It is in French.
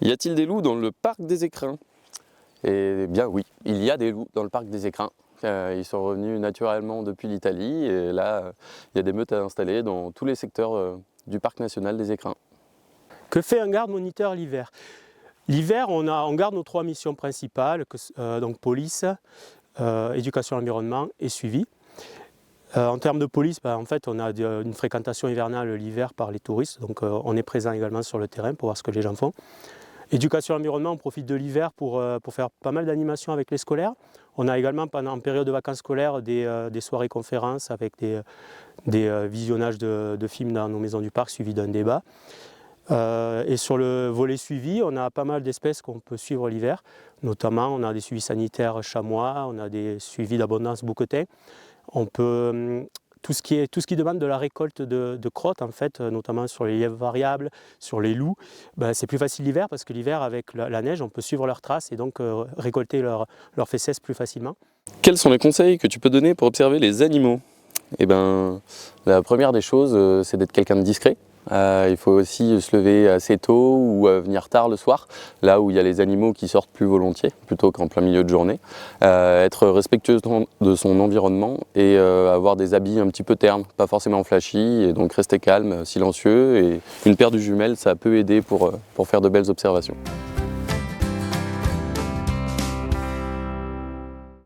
Y a-t-il des loups dans le parc des Écrins? Eh bien oui, il y a des loups dans le parc des Écrins. Ils sont revenus naturellement depuis l'Italie et là, il y a des meutes à installer dans tous les secteurs du parc national des Écrins. Que fait un garde-moniteur l'hiver? L'hiver, on garde nos 3 missions principales, donc police, éducation à l'environnement et suivi. En termes de police, en fait, on a une fréquentation hivernale l'hiver par les touristes, donc on est présent également sur le terrain pour voir ce que les gens font. Éducation à l'environnement, on profite de l'hiver pour faire pas mal d'animations avec les scolaires. On a également, en période de vacances scolaires, des soirées conférences avec des visionnages de films dans nos maisons du parc suivis d'un débat. Et sur le volet suivi, on a pas mal d'espèces qu'on peut suivre l'hiver. Notamment, on a des suivis sanitaires chamois, on a des suivis d'abondance bouquetins. On peut, tout ce qui demande de la récolte de crottes, en fait, notamment sur les lièvres variables, sur les loups, c'est plus facile l'hiver parce que l'hiver, avec la neige, on peut suivre leurs traces et donc récolter leurs fesses plus facilement. Quels sont les conseils que tu peux donner pour observer les animaux? Eh ben, la première des choses, c'est d'être quelqu'un de discret. Il faut aussi se lever assez tôt ou venir tard le soir, là où il y a les animaux qui sortent plus volontiers, plutôt qu'en plein milieu de journée. Être respectueux de son environnement et avoir des habits un petit peu ternes, pas forcément flashy, et donc rester calme, silencieux. Et une paire de jumelles, ça peut aider pour faire de belles observations.